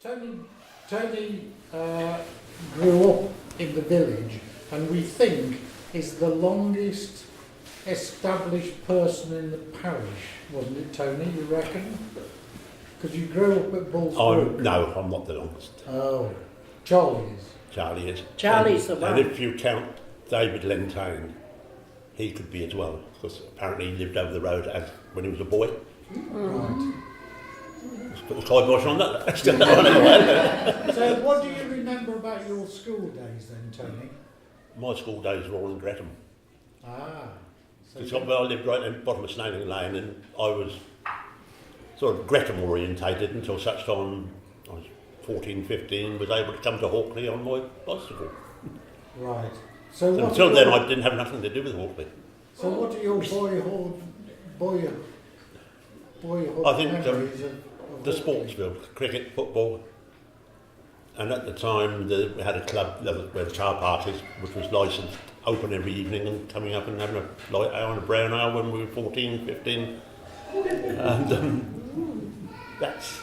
Tony grew up in the village, and we think is the longest established person in the parish, wasn't it, Tony? You reckon? Because you grew up at Bulls Brook. No, I'm not the longest. Oh, Charlie is. Charlie is. Charlie's the one. And if you count David Lentane, he could be as well, because apparently he lived over the road when he was a boy. Right. Let's put the kibosh on that. So what do you remember about your school days then, Tony? My school days were all in Gretham. Ah. So I lived right at the bottom of Snailing Lane, and I was sort of Gretham orientated until such time I was 14, 15, was able to come to Hawkley on my bicycle. right. So Until then I didn't have nothing to do with Hawkley. So what are your boyhood I think memories of the Hawkley? sports field, cricket, football, and at the time we had a club where the car parties, which was licensed, open every evening and coming up and having a light ale and a brown ale when we were 14, 15. And that's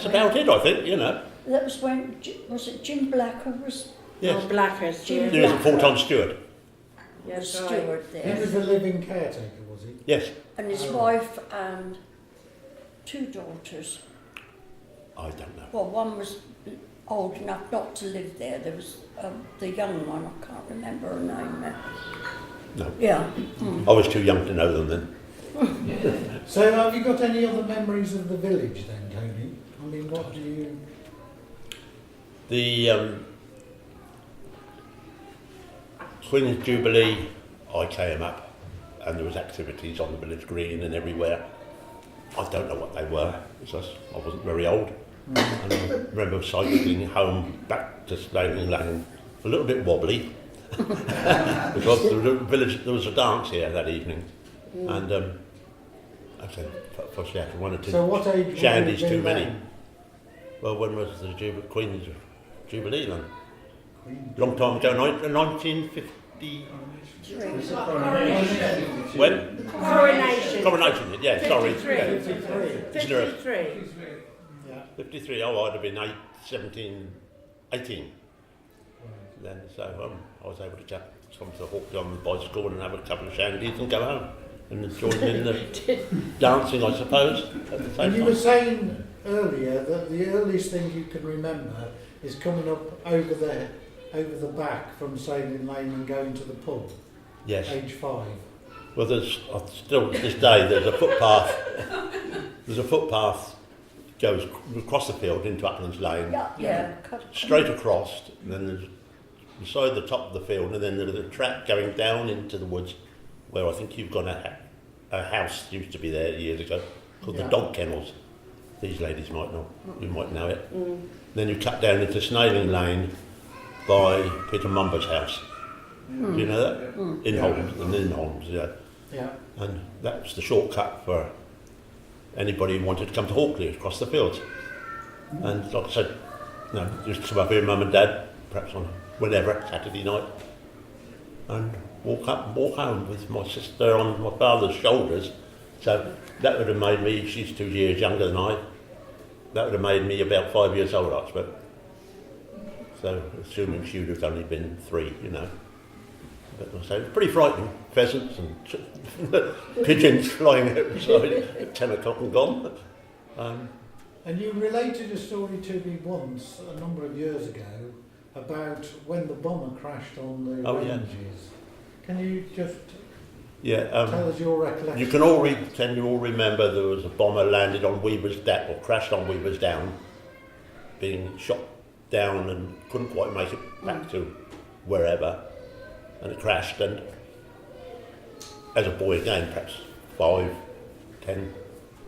about it, I think, you know. That was when, was it Jim Blacker was Yes. Oh, Blackers, Jim He was a full-time steward. the Yes, steward He there? was a living caretaker, was he? Yes. And his Oh. wife and two daughters. I don't know. Well, one was old enough not to live there. There was the young one, I can't remember her name now. No. Yeah. I was too young to know them then. So have you got any other memories of the village then, Tony? I mean, what do you... The Queen's Jubilee, I came up and there was activities on the village green and everywhere. I don't know what they were, because I wasn't very old. And I remember cycling home back to Snailing Lane, a little bit wobbly, because there was a dance here that evening. And I said, possibly after one or two So what age would shandies you have too been many. then? Well, when was the Queen's Jubilee then? Long time ago, 1950. When? Coronation. Coronation, yeah, sorry. 53. Yeah. 53. Yeah. 53, oh, I'd have been 18 then, so I was able to come to Hawkley on the bicycle and have a couple of shandies and go home and join in the dancing, I suppose, at the same And you time. were saying earlier that the earliest thing you can remember is coming up over the back from Sailing Lane and going to the pub, Yes. age 5. Well, there's still to this day there's a footpath. There's a footpath goes across the field into Uplands Lane, Yeah. straight across, and then there's beside the top of the field, and then there's a track going down into the woods, where I think you've got a house used to be there years ago called the Dog Kennels. These ladies might not, you might know it. Then you cut down into Snailing Lane by Peter Mumber's house. Do you know that? In Holmes, yeah. Yeah. And that was the shortcut for anybody who wanted to come to Hawkley across the fields. And like I said, you know, just come up here, Mum and Dad, perhaps on whenever, Saturday night, and walk up and walk home with my sister on my father's shoulders. So that would have made me, she's 2 years younger than I, that would have made me about 5 years old, I expect. So assuming she would have only been 3, you know. But I say, it was pretty frightening. Pheasants and pigeons flying outside at 10 o'clock and gone. And you related a story to me once, a number of years ago, about when the bomber crashed on the ranges. Yeah. Can you just tell us your recollection? You can you all remember there was a bomber landed on Weaver's Down, or crashed on Weaver's Down, being shot down and couldn't quite make it back to wherever, and it crashed, and as a boy again, perhaps 5, 10,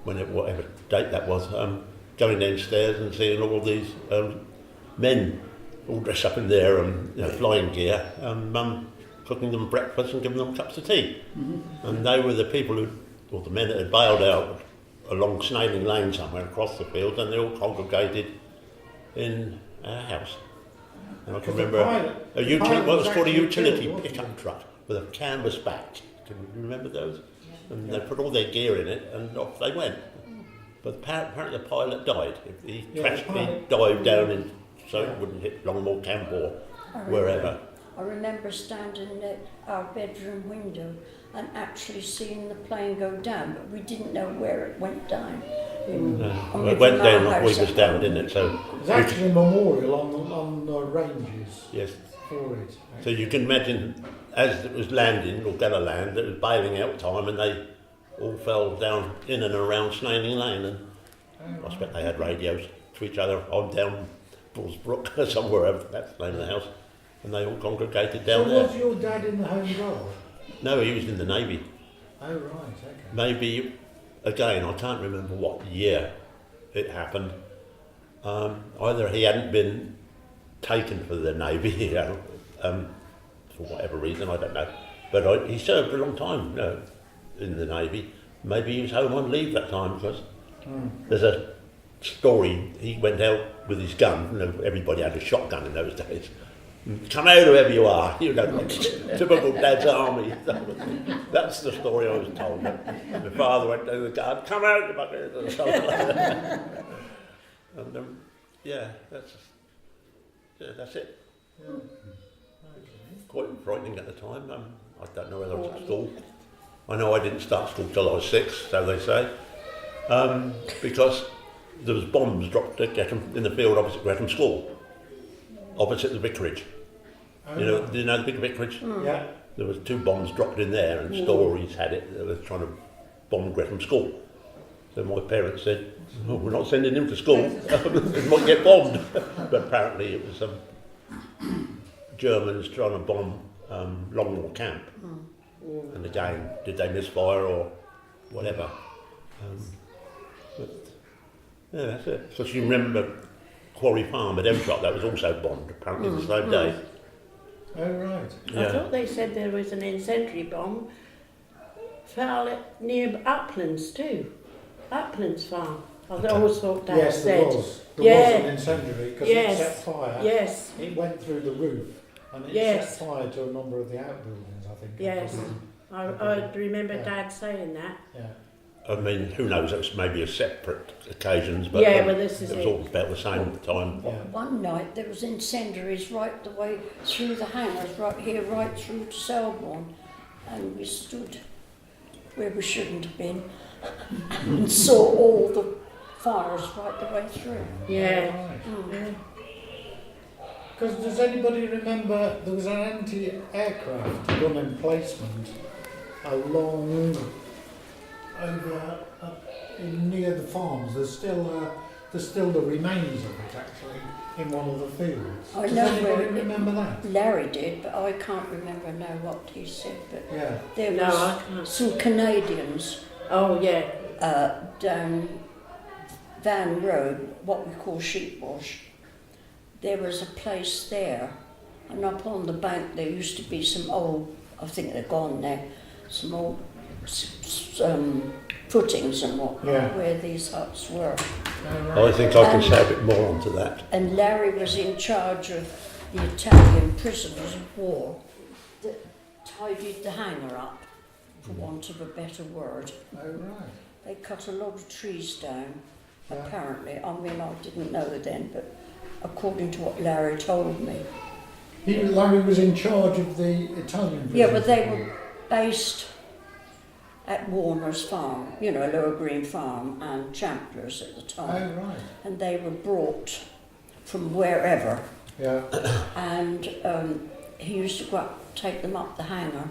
whatever date that was, going downstairs and seeing all these men all dressed up in their flying gear, Mum cooking them breakfast and giving them cups of tea. And they were the people or the men that had bailed out along Snailing Lane somewhere across the field, and they all congregated in our house. And I can remember what was called a utility pickup truck with a canvas back. Can you remember those? And they put all their gear in it and off they went. But apparently the pilot died. He Yeah, crashed, the he pilot- dived down in, so Yeah. it wouldn't hit Longmore Camp or I wherever. I remember standing at our bedroom window and actually seeing the plane go down, but we didn't know where it went down. Well, it went down like we was down, didn't it? So There's actually a memorial on the ranges yes. for it. So you can imagine, as it was landing, or going to land, it was bailing out time, and they all fell down in and around Snailing Lane, and I expect they had radios to each other. I'm down Bullsbrook, somewhere over, that's the name of the house, and they all congregated down So there. was your dad in the Home Guard? No, he was in the Navy. Oh, right, okay. Maybe, again, I can't remember what year it happened. Either he hadn't been taken for the Navy, you know, for whatever reason, I don't know. But he served a long time, you know, in the Navy. Maybe he was home on leave that time, because there's a story, he went out with his gun, you know, everybody had a shotgun in those days. Come out whoever you are, you know, typical Dad's army. That's the story I was told. My father went to the guard, come out, you buggers, or something like that. And yeah, that's it. Yeah. Quite frightening at the time. I don't know whether I was at school. I know I didn't start school till I was 6, so they say, because there was bombs dropped at Gretham, in the field opposite Gretham School, opposite the vicarage. Oh, You know, right. do you know the big vicarage? Yeah. There was 2 bombs dropped in there, and stories had it they were trying to bomb Gretham School. So my parents said, oh, we're not sending him to school, he might get bombed. But apparently it was some Germans trying to bomb Longmore Camp. And again, did they misfire or whatever? But yeah, that's it. Because you remember Quarry Farm at Emshot, that was also bombed, apparently the same day. Oh, right. I thought they said there was an incendiary bomb fell near Uplands too. Uplands Farm. I always thought Dad Yes, said. there was. There Yeah. was an incendiary because Yes. it set fire. Yes, It went through the roof and it Yes. set fire to a number of the outbuildings, I think. yes. I remember Yeah. Dad saying that. Yeah. I mean, who knows, it was maybe a separate occasions, but Yeah, well, this is it was it. all about the same time. Yeah. One night there was incendiaries right the way through the hangars, right here, right through to Selborne, and we stood where we shouldn't have been and saw all the fires right the way through. Yeah. Right. Because does anybody remember there was an anti-aircraft gun emplacement along over in near the farms? There's still the remains of it actually in one of the fields. I Does know anybody where it- remember that? Larry did, but I can't remember now what he said. But Yeah. there No, I was can't. some Canadians Oh, yeah. down Van Road, what we call Sheepwash. There was a place there, and up on the bank there used to be some old, I think they're gone now, some old footings and what, Yeah. where these huts were. I think I can say a bit more onto that. And Larry was in charge of the Italian prisoners of war that tidied the hangar up, for want of a better word. Oh right. They cut a lot of trees down, Yeah. apparently. I mean, I didn't know then, but according to what Larry told me. Larry was in charge of the Italian. Yeah, but prisons. they were based at Warner's farm, you know, Lower Green Farm, and Champler's at the time. Oh right. And they were brought from wherever. Yeah. And he used to go up, take them up the hangar,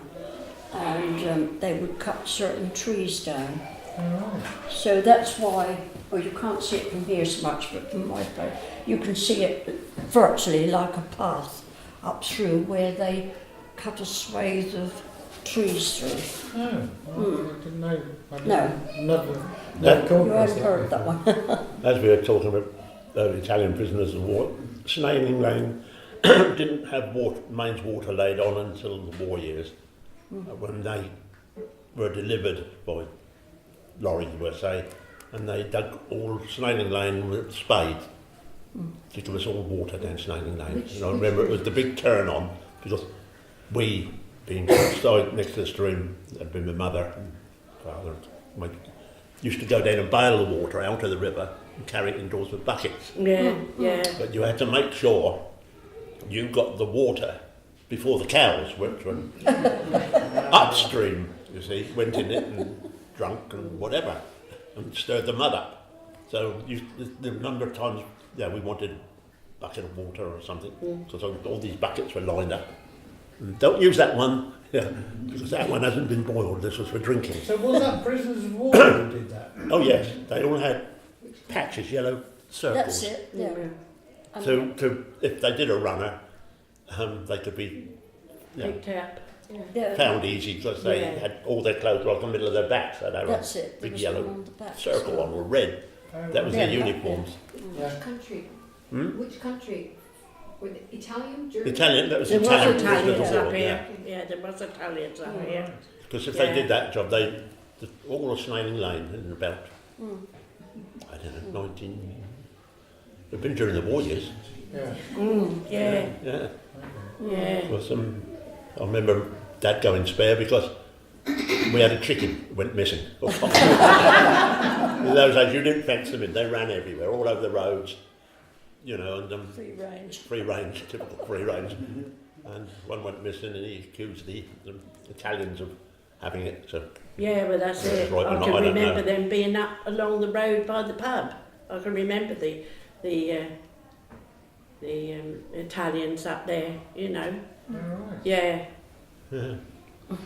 and they would cut certain trees down. Oh right. So that's why, well, you can't see it from here so much, but from my place, you can see it virtually like a path up through where they cut a swathe of trees through. Oh, well, I didn't know. I didn't, No. never come You across hadn't heard that one. As we were talking about Italian prisoners of war, Snailing Lane didn't have mains water laid on until the war years, when they were delivered by lorries, we'll say, and they dug all Snailing Lane with spades to give us all water down Snailing Lane. And I remember it was the big turn on, because we, being outside next to the stream, had been my mother and father, used to go down and bail the water out of the river and carry it indoors with buckets. Yeah, yeah. But you had to make sure you got the water before the cows, which were upstream, you see, went in it and drunk and whatever, and stirred the mud up. So the number of times, we wanted a bucket of water or something, because all these buckets were lined up. And don't use that one, because that one hasn't been boiled, this was for drinking. So was that prisoners of war who did that? Oh yes, they all had patches, yellow circles. That's it, yeah. To if they did a runner, they could be Picked up. Yeah. found easy because they had all their clothes right in the middle of their backs. So they had That's a it. There big was yellow one on the back as circle well. on or red. That was Yeah, their that, uniforms. Yeah. Which country? Hmm? Which country? Were they Italian, German? Italian, that was There was Italian Italians prisoners of up war, here. Yeah, there was Italians up here. Because if Yeah. they did that job, all of Snailing Lane in about, I don't know, 19... It'd been during the war years. Yeah. Yeah, Yeah. yeah. Well, I remember Dad going spare because we had a chicken went missing. In those days, you didn't fence them in; they ran everywhere, all over the roads, and Free range. typical free range. And one went missing, and he accused the Italians of having it. So Yeah, well that's it. Right, I or not, can I don't remember know. them being up along the road by the pub. I can remember the Italians up there, All right. Yeah. yeah.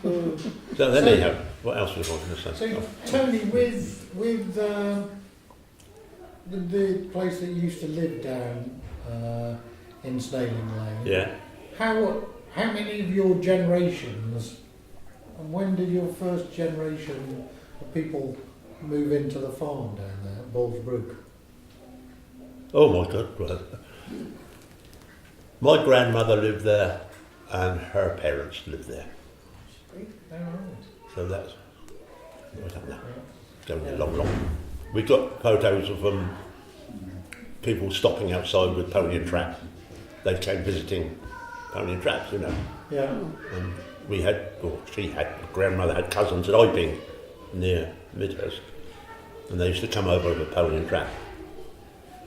Mm. So then they have. What else was I going to say? So Tony, with the place that you used to live down in Snailing Lane, Yeah. how many of your generations, and when did your first generation of people move into the farm down there at Ballsbrook? Oh my God! Well, my grandmother lived there, and her parents lived there. All right. So that's, I don't know, going a long. We got photos of people stopping outside with pony and trap. They came visiting pony and traps, Yeah. And we had, or she had, grandmother had cousins at Iping near Midhurst, and they used to come over with a pony and trap.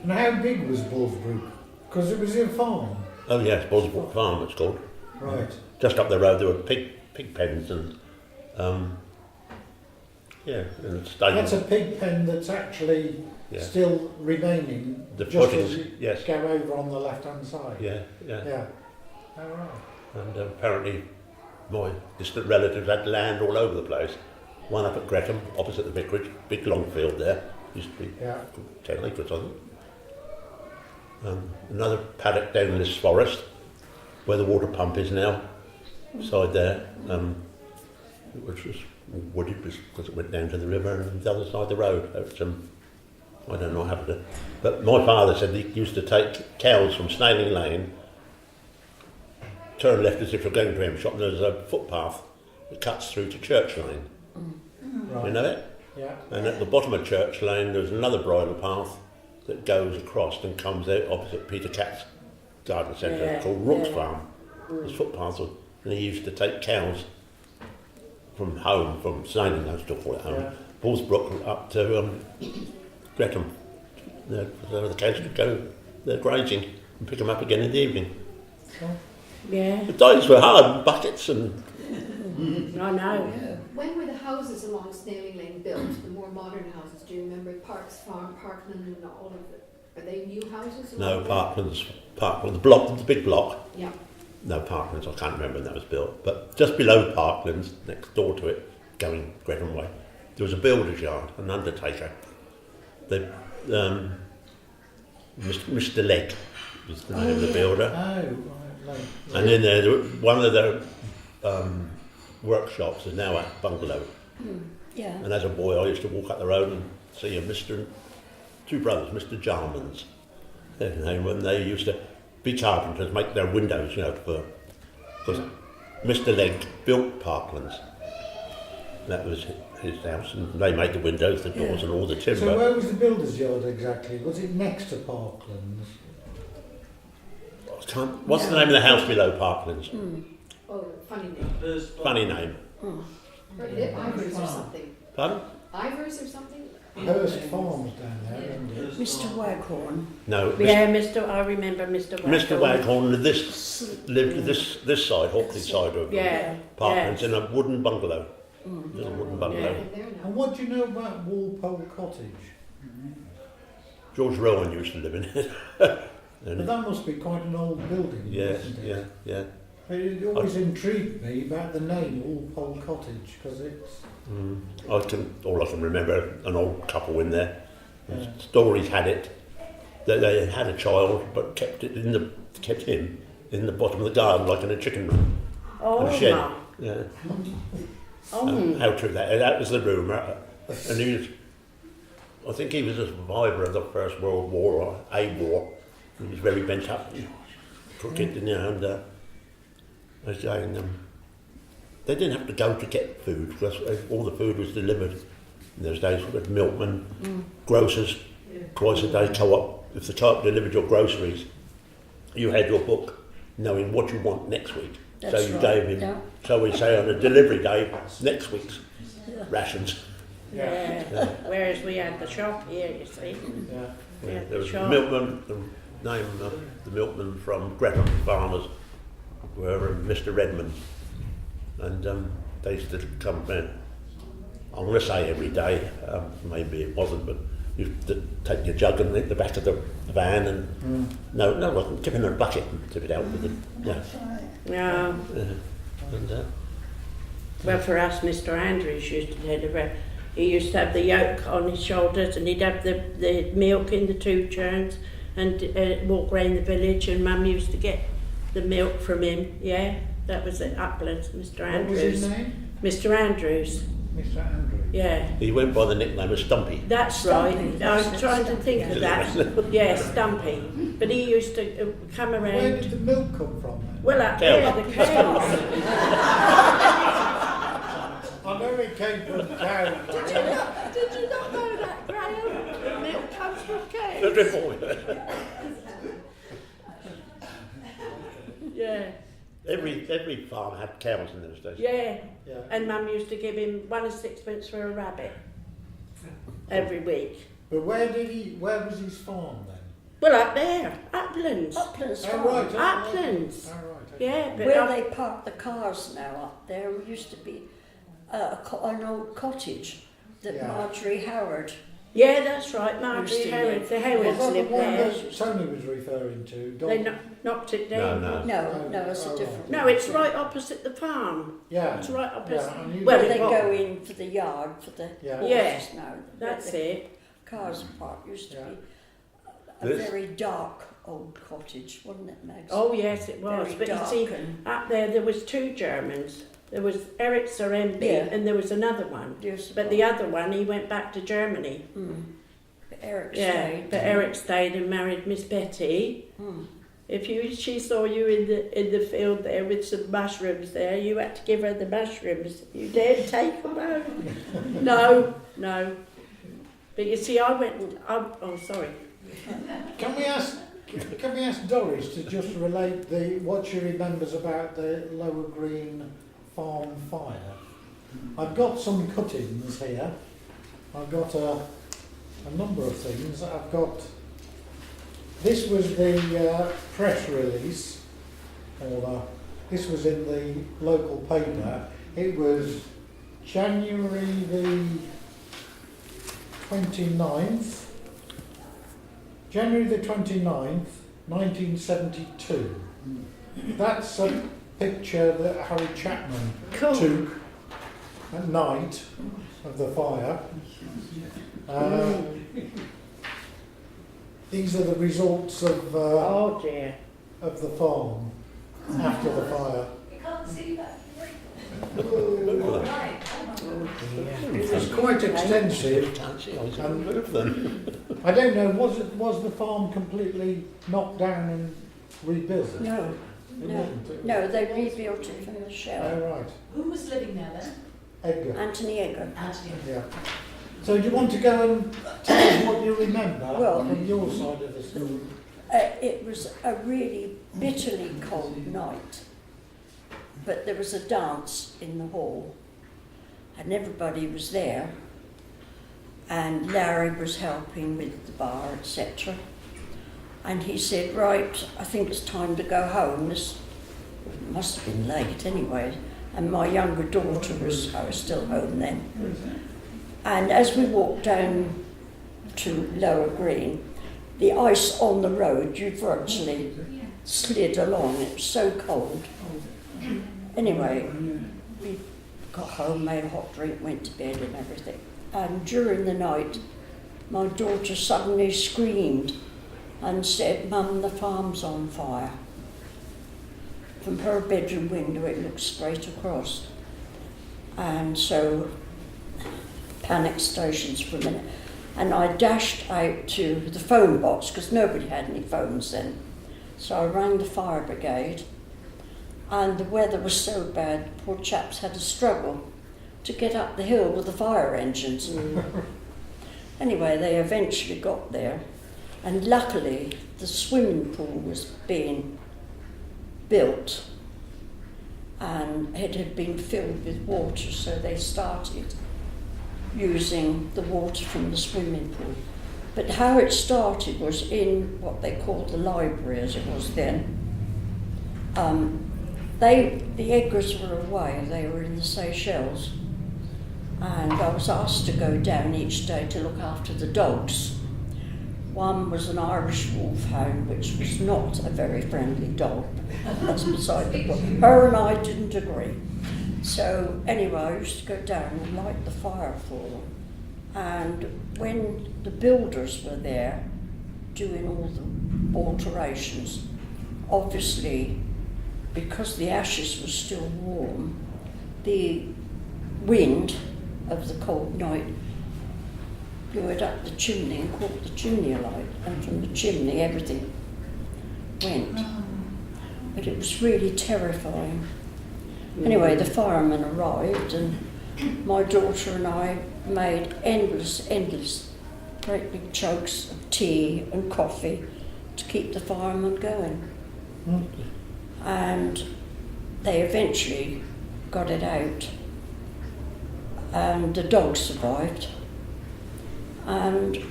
And how big was Ballsbrook? Because it was a farm. Oh yes, Bosbrook Farm it's called. Right. Just up the road there were pig pens and and stables. That's a pig pen that's actually Yeah. still remaining. The just footings, as you yes. go over on the left-hand side. Yeah. Yeah. All right. And apparently my distant relatives had land all over the place. One up at Gretham, opposite the vicarage, big long field there. Used to be Yeah. 10 acres, I think. Another paddock down in this forest, where the water pump is now, side there, which was wooded because it went down to the river, and the other side of the road. It's, I don't know how to. But my father said he used to take cows from Snailing Lane, turn left as if you're going to him shop, and there's a footpath that cuts through to Church Lane. Right. You know it? Yeah. And at the bottom of Church Lane, there's another bridle path that goes across and comes out opposite Peter Catt's garden centre Yeah, called Rook's yeah. Farm. There's footpaths, and he used to take cows from home, from Snailing Lane, still call it home, Yeah. Ballsbrook up to Gretham. So the cows could go there grazing and pick them up again in the evening. Yeah, The days were hard, buckets and... I know. When were the houses along Snailing Lane built, the more modern houses? Do you remember Parks Farm, Parkland and all of it? Are they new houses? No, along there? Parkland, the big block. Yeah. No, Parklands, I can't remember when that was built. But just below Parklands, next door to it, going Gretham way, there was a builder's yard, an undertaker. Mr. Legg was the name of the builder. Oh, right. And in there, one of the workshops is now at Bungalow. Yeah. And as a boy, I used to walk up the road and see two brothers, Mr. Jarman's. When they used to be carpenters, make their windows, because Mr. Legg built Parklands. That was his house, and they made the windows, the doors, and all the timber. So where was the builder's yard exactly? Was it next to Parklands? What's the name of the house below Parklands? Oh, funny name. Funny name. Ivers or something. Pardon? Ivers or something? Hurst Farms down there, isn't it? Mr. Waghorn. No, Yeah, I remember Mr. Waghorn. Mr. Waghorn lived this side, Hawkley side of Yeah, apartments yeah. in a wooden bungalow. Little wooden bungalow. Yeah. And what do you know about Walpole Cottage? George Rowan used to live in it. But And that must be quite an old building, yes, isn't it? yeah. But it always intrigued me about the name Walpole Cottage, because it's... All I can remember, an old couple in there. Yeah. Stories had it that they had a child, but kept him in the bottom of the garden, like in a chicken run. Oh, and a shed. my. Yeah. Oh, How true that was the rumour. And I think he was a survivor of the First World War, or a war. He was very bent up, crooked, and I was saying, they didn't have to go to get food, because all the food was delivered in those days with milkmen, grocers, twice a day co-op. If the co-op delivered your groceries, you had your book knowing what you want next week. That's so you right, gave him, yeah. so we say on a delivery day, next week's rations. yeah. Whereas we had the shop here, you see. Yeah. We had There the was a shop. milkman, the name of the milkman from Gretham Farmers were Mr. Redmond, and they used to come in, I'm going to say every day, maybe it wasn't, but you used to take your jug and hit the back of the van and no, it wasn't, tip in a bucket and tip it out with it. Yeah. No. And, Well, for us, Mr. Andrews used to he used to have the yoke on his shoulders, and he'd have the milk in the 2 churns and walk round the village, and Mum used to get the milk from him. Yeah, that was at Uplands, Mr. What was Andrews. his name? Mr. Andrews. Mr. Andrews. Yeah, he went by the nickname of Stumpy. that's Stumpy, right. I that's was it, trying to Stumpy, think yeah. of that. Yeah, Stumpy. But he used to come Where around. did the milk come from then? Well, up there, the cows. I know it came from cows. Did you not know that, Graham? The milk comes from cows. Yeah, Every farm had cows in those days. yeah. Yeah. And Mum used to give him 1 and 6pence for a rabbit every week. But where was his farm then? Well, up there, Uplands. Uplands Oh, Farm. right. Uplands. Oh, right. Okay. Yeah, but Where they park the cars now up there used to be an old cottage that Yeah. Marjorie Howard. yeah, that's right, Marjorie Used to Herod. live. The Was Herods that the lived one there. that Tony was referring to? They knocked it down. No. No, it's a different No, one. it's right opposite the farm. Yeah. It's right opposite. Yeah, I knew Well, that. They it go in for the yard for the Yeah. horses Yeah, now. That's the it. Cars park used to Yeah. be a This- very dark old cottage, wasn't it, Mags? Oh, yes, it was. Very But you dark see, and- up there was 2 Germans. There was Eric Sorembi Yeah. and there was another one. Yes, But the other one, he went back to Germany. But Eric Yeah, stayed. but Eric stayed and married Miss Betty. If she saw you in the field there with some mushrooms there, you had to give her the mushrooms. You dared take them home. No. But you see, oh, sorry. Can we ask Doris to just relate what she remembers about the Lower Green farm fire? I've got some cuttings here. I've got a number of things. This was the press release, this was in the local paper. It was January the 29th, 1972. That's a picture that Harry Chapman took at night of the fire. These are the results of Oh dear. of the farm after the fire. You can't see that. It was quite extensive. Can't see, I was going to move them. I don't know, was the farm completely knocked down and rebuilt? No, It no, wasn't, it no, they rebuilt it from the shell. Oh, right. Who was living there then? Edgar. Anthony Egger. Anthony. Yeah. So do you want to go and tell us what you remember Well- from your side of the story? It was a really bitterly cold night, but there was a dance in the hall, and everybody was there. and Larry was helping with the bar, etc. And he said, right, I think it's time to go home. This must have been late anyway. And my younger daughter was still home then. And as we walked down to Lower Green, the ice on the road, you virtually slid along. It was so cold. Anyway, we got home, made a hot drink, went to bed and everything. And during the night, my daughter suddenly screamed and said, "Mum, the farm's on fire." From her bedroom window, it looked straight across. And so, panic stations for a minute. And I dashed out to the phone box, because nobody had any phones then. So I rang the fire brigade, and the weather was so bad, the poor chaps had to struggle to get up the hill with the fire engines. Anyway, they eventually got there, and luckily the swimming pool was being built, and it had been filled with water, so they started using the water from the swimming pool. But how it started was in what they called the library, as it was then. The Eggers were away, they were in the Seychelles, and I was asked to go down each day to look after the dogs. One was an Irish wolfhound, which was not a very friendly dog. That's beside the point. Her and I didn't agree. So anyway, I used to go down and light the fire for them. And when the builders were there doing all the alterations, obviously, because the ashes were still warm, the wind of the cold night blew it up the chimney and caught the chimney alight, and from the chimney everything went. But it was really terrifying. Anyway, the firemen arrived, and my daughter and I made endless, great big chokes of tea and coffee to keep the firemen going. And they eventually got it out, and the dog survived. And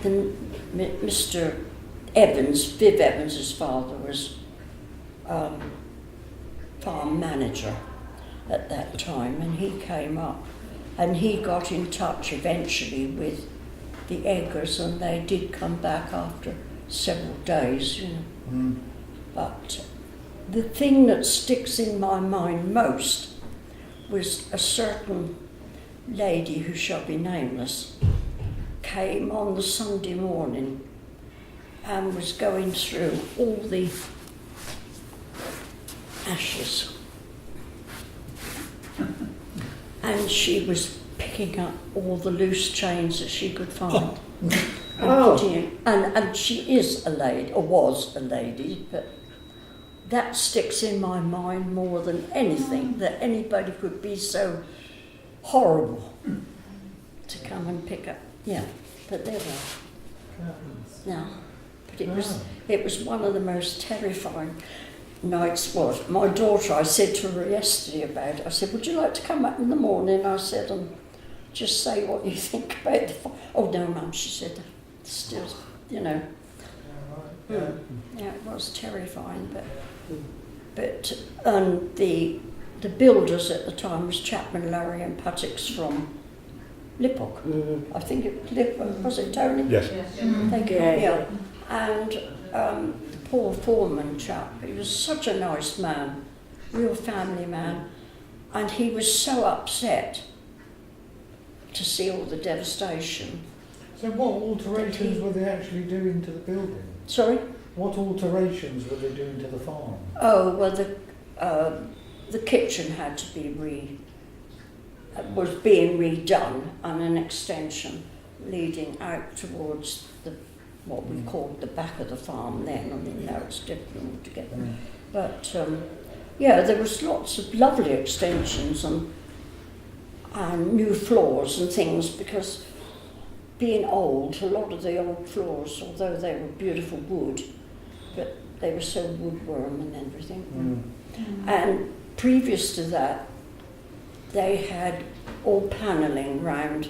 then Mr. Evans, Viv Evans' father, was farm manager at that time, and he came up and he got in touch eventually with the Eggers, and they did come back after several days, you know. But the thing that sticks in my mind most was a certain lady who shall be nameless came on the Sunday morning and was going through all the ashes, and she was picking up all the loose chains that she could find. And she is a lady, or was a lady, but that sticks in my mind more than anything, that anybody could be so horrible to come and pick up. Yeah, but there were. No, but it was one of the most terrifying nights. Was my daughter, I said to her yesterday about it, I said, would you like to come up in the morning, I said, and just say what you think about the fire? Oh no, Mum, she said, still, you know. Yeah, it was terrifying, but the builders at the time was Chapman, Larry and Puttix from Lippock. I think it was Lippock, was it, Tony? Yes. Thank you. Yeah. And the poor foreman chap, he was such a nice man, real family man, and he was so upset to see all the devastation. So what alterations were they actually doing to the building? Sorry? What alterations were they doing to the farm? Oh, well, the kitchen had to be was being redone, and an extension leading out towards what we called the back of the farm then. I mean, now it's different altogether. But yeah, there was lots of lovely extensions and new floors and things, because being old, a lot of the old floors, although they were beautiful wood, but they were so woodworm and everything. And previous to that, they had all panelling round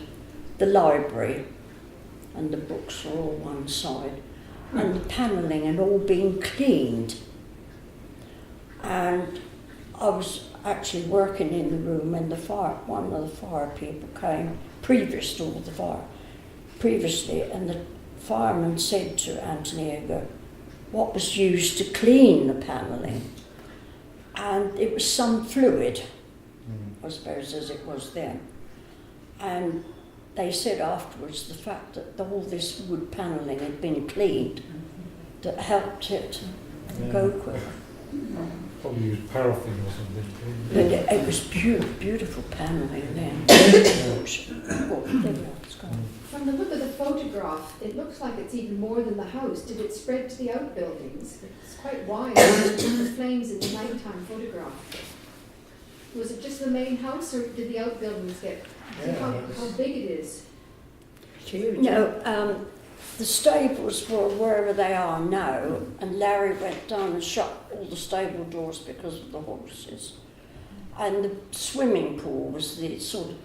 the library, and the books were all one side, and the panelling had all been cleaned. And I was actually working in the room when one of the fire people came, previous to all the fire, previously, and the fireman said to Anthony, what was used to clean the panelling? And it was some fluid, I suppose, as it was then. And they said afterwards the fact that all this wood panelling had been cleaned that helped it go quicker. Probably used paraffin or something. But it was beautiful panelling then. Oh, there we are, it's gone. From the look of the photograph, it looks like it's even more than the house. Did it spread to the outbuildings? It's quite wide. The flames in the nighttime photograph. Was it just the main house, or did the outbuildings get? How big it is? Huge. No, the stables were wherever they are now, and Larry went down and shut all the stable doors because of the horses. And the swimming pool was the sort of,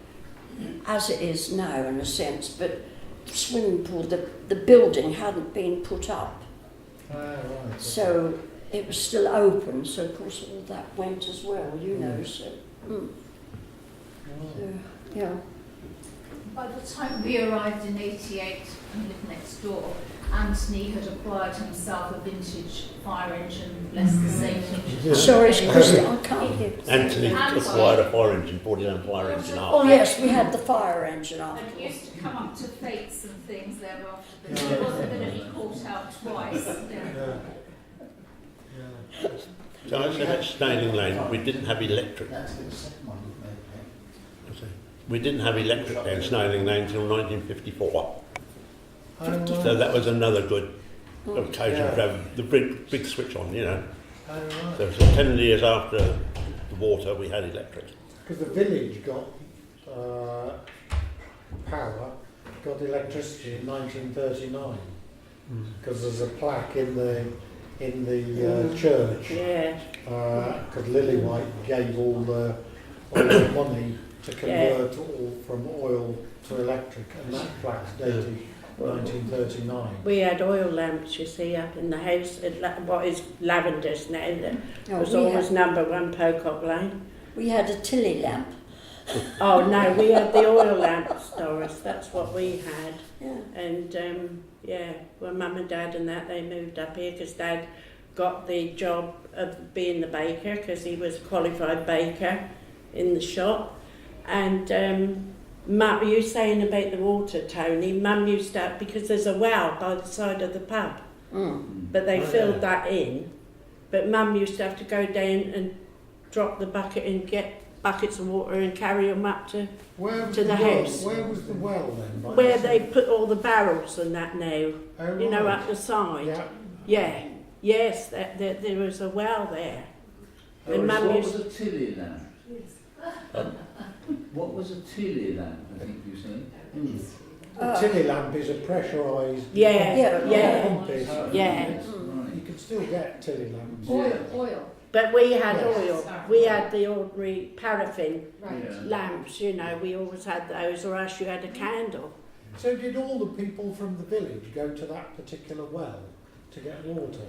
as it is now in a sense, but the swimming pool, the building hadn't been put up. Right. So it was still open, so of course all that went as well, you know, so, so yeah. By the time we arrived in '88 and lived next door, Anthony had acquired himself a vintage fire engine, bless the saints. Sorry, because I can't hear. Anthony acquired a fire engine, brought his own fire engine Oh after. yes, we had the fire engine And after. it used to come up to fates and things thereafter, but it wasn't going to be caught out twice. So I said at Snailing Lane, we didn't have electric. That's the second one you've made. We didn't have electric down Snailing Lane until 1954. So that was another good occasion to have the big switch on, you know. So 10 years after the water, we had electric. Because the village got power, got electricity in 1939. Because there's a plaque in the church. Yeah. Because Lillywhite gave all the money to convert all from oil to electric, and that plaque's dated 1939. We had oil lamps, you see, up in the house at what is Lavender's now. That was always number 1 Pocock Lane. We had a Tilly lamp. Oh no, we had the oil lamps, Doris. That's what we had. Yeah. And when Mum and Dad and that, they moved up here because Dad got the job of being the baker because he was a qualified baker in the shop. And Mum, you were saying about the water, Tony, Mum used to, because there's a well by the side of the pub, but they filled that in. But Mum used to have to go down and drop the bucket and get buckets of water and carry them up to the house. Where was the well then? Where they put all the barrels and that now, you know, up the side. Yeah. Yes, there was a well there. And Mum What used was a Tilly lamp? What was a Tilly lamp, I think you said? The Tilly lamp is a pressurised pump. Yeah. You can still get Tilly lamps. Oil. But we had oil. We had the ordinary paraffin Right. lamps, you know, we always had those, or else you had a candle. So did all the people from the village go to that particular well to get water?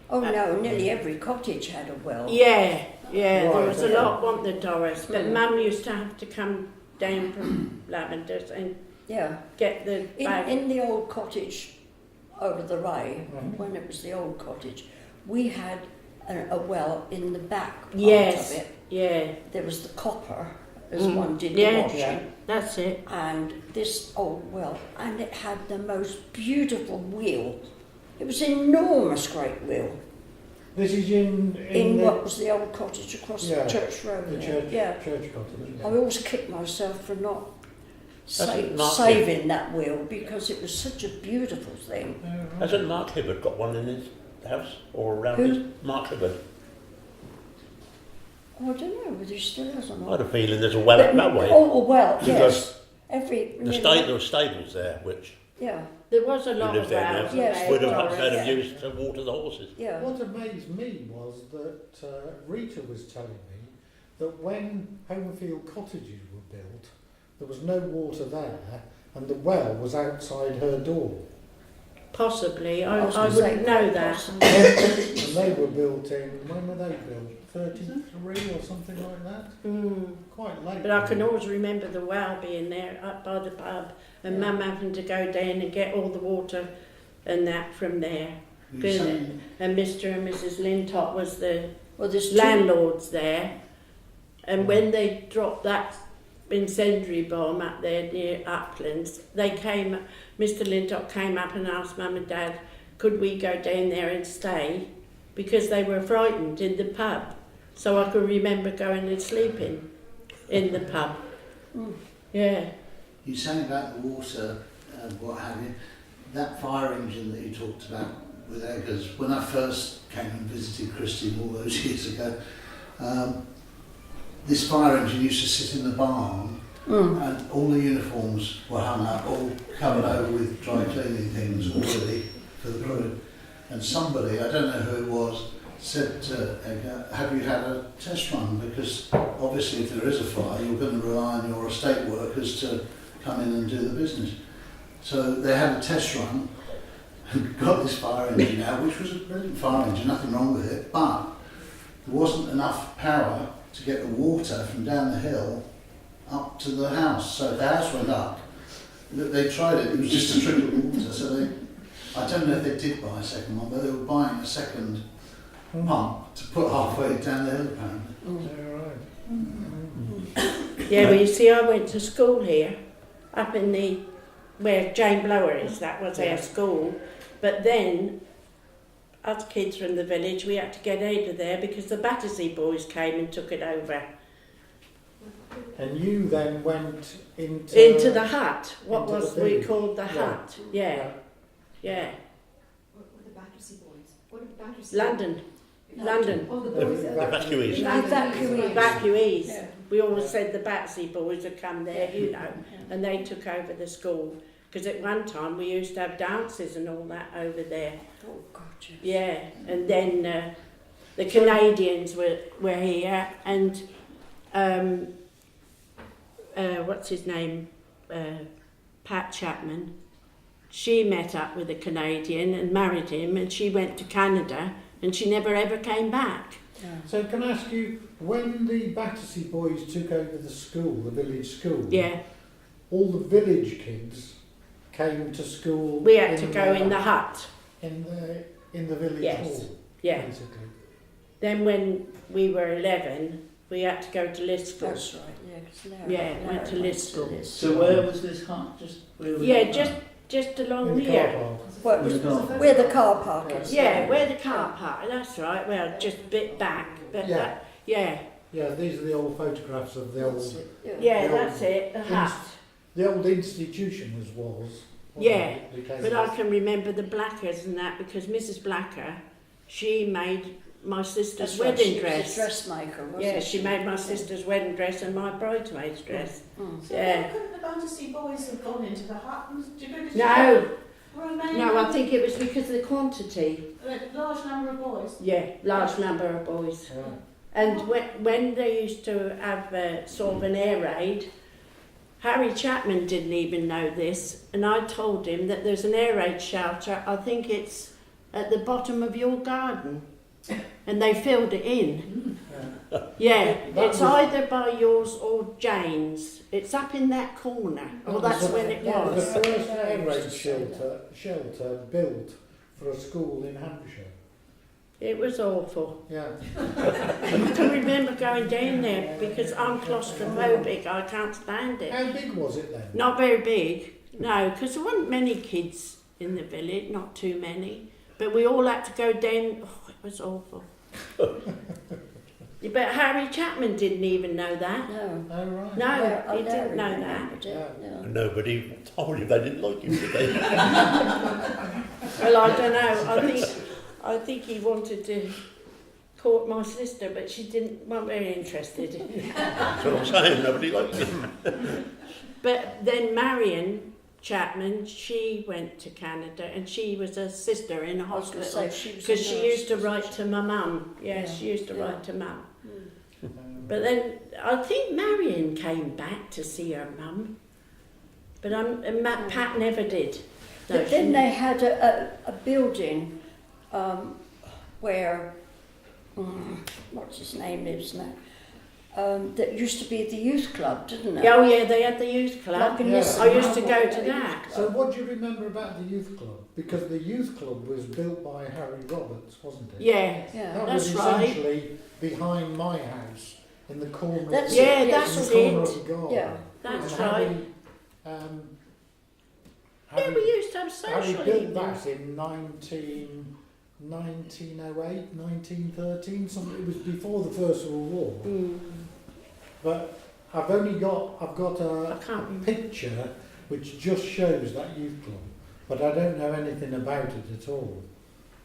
Oh no, nearly every cottage had a well. Yeah, there Right, was a okay. lot wanted, Doris, but Mum used to have to come down from Lavender's and get the bag. In the old cottage over the way, when it was the old cottage, we had a well in the back part of it. Yeah, There was the copper, as one did the yeah, washing, that's it. and this old well, and it had the most beautiful wheel. It was an enormous great wheel. This is in In the, what was the old cottage across the church road the there. church cottage. I always kicked myself for not Hasn't Mark saving that wheel because it was such a beautiful thing. Hasn't Mark Hibbard got one in his house or around Who? his? Mark Hibbard. Oh, I don't know whether he still has or I not. had a feeling there's a well up that way. Oh, well, Because yes. there were stables there which Yeah, There was a you lot lived of there wells. now. Yes. Would have Doris. had them used to water the horses. yeah. What amazed me was that Rita was telling me that when Homefield cottages were built, there was no water there, and the well was outside her door. Possibly, I was I gonna say wouldn't know quite that. possibly. And they were built in, when were they built? 33 or something like that? Mm. Quite late. But I can always remember the well being there up by the pub, and Yeah. Mum having to go down and get all the water and that from there. You Good. say, And Mr. and Mrs. Lintop was the Well, there's two. landlords there, and when they dropped that incendiary bomb up there near Uplands, they came. Mr. Lintop came up and asked Mum and Dad, could we go down there and stay, because they were frightened in the pub. So I can remember going and sleeping in the pub. Mm. Yeah. you saying about the water and what have you, that fire engine that you talked about with Eggers, when I first came and visited Christine all those years ago, this fire engine used to sit in the barn and all the uniforms were hung up, all covered over with dry cleaning things already for the crew. And somebody, I don't know who it was, said to Edgar, have you had a test run? Because obviously if there is a fire, you're going to rely on your estate workers to come in and do the business. So they had a test run and got this fire engine out, which was a brilliant fire engine, nothing wrong with it, but there wasn't enough power to get the water from down the hill up to the house. So if the house went up, they tried it was just a trickle of water. So I don't know if they did buy a second one, but they were buying a second pump to put halfway down the hill apparently. Yeah, right. Yeah, well, you see, I went to school here, up in the, where Jane Blower is, that was our school. But then, us kids from the village, we had to get out of there because the Battersea boys came and took it over. And you then went into the hut, what into was the we village. called the Yeah. hut, yeah, yeah. What were the Battersea boys? What did Battersea? London, London. Oh, the boys that Evacuees. Evacuees. Yeah. We always said the Battersea boys would come there, you know, and they took over the school. Because at one time we used to have dances and all that over there. Oh, God, yes. Yeah, and then the Canadians were here, and what's his name, Pat Chapman. She met up with a Canadian and married him, and she went to Canada, and she never ever came back. Yeah. So can I ask you, when the Battersea boys took over the school, the village school, Yeah, all the village kids came to school. we had to go in the hut. in the village Yes. hall. Yeah. Basically. Then when we were 11, we had to go to Liscombe. That's right, yeah. 'Cause Larry- Yeah, went to Larry Liscombe. So where was this hut? Just where was Yeah, it? just along In the car here. park. Well, In the garden. where the car park is. Yeah, where the car park. That's right. Well, just a bit back, but Yeah. that, yeah, Yeah, these are the old photographs of the That's old, it, yeah. yeah, The that's it. The hut. the old institution was. wasn't Yeah, it? It became But I can remember the Blackers and that because Mrs. Blacker, she made my sister's That's right, wedding she dress. was a dressmaker, wasn't Yeah, she? she made my sister's wedding dress and my bridesmaid's dress. Mm. So Yeah. why couldn't the Battersea boys have gone into the hut and to go to No, remain no, I think it was because of the quantity. a large number of boys. Yeah, large number of boys. Yeah. And when they used to have sort of an air raid, Harry Chapman didn't even know this, and I told him that there's an air raid shelter, I think it's at the bottom of your garden, and they filled it in. Yeah, That it's was- either by yours or Jane's. It's up in that corner. Well, that's when it The was. first air raid shelter built for a school in Hampshire. It was awful. Yeah. I can remember going down there because I'm claustrophobic. I can't stand it. How big was it then? Not very big, no, because there weren't many kids in the village, not too many. But we all had to go down. Oh, it was awful. But Harry Chapman didn't even know that. No. Oh, right. No, Yeah, I he know, didn't know that. remembered it, yeah. Nobody told him they didn't like him, did they? Well, I don't know. I think he wanted to court my sister, but she wasn't very interested. That's what I'm saying, nobody liked him. But then Marion Chapman, she went to Canada, and she was a sister in a I was going to hospital. say she was a Because she nurse, used to wasn't write she? to my mum. Yeah, Yeah, she used to yeah. write to mum. Mm. But then I think Marion came back to see her mum. But Pat never did. No, But then they had a building where, what's his name lives now, that used to be the youth club, didn't it? Oh yeah, they had the youth club. Like in Yeah. this I used to now, go to that. So what do you remember about the youth club? Because the youth club was built by Harry Roberts, wasn't it? Yeah, Yeah. That that's was right. essentially behind my house, in the corner. That's of the, Yeah, it, that's in the corner it. of the garden. Yeah. That's And right. Yeah, we used to have Harry social built evenings. that in 1908, 1913, something. It was before the First World War. Mm. But I've got I a can't remember. picture which just shows that youth club, but I don't know anything about it at all.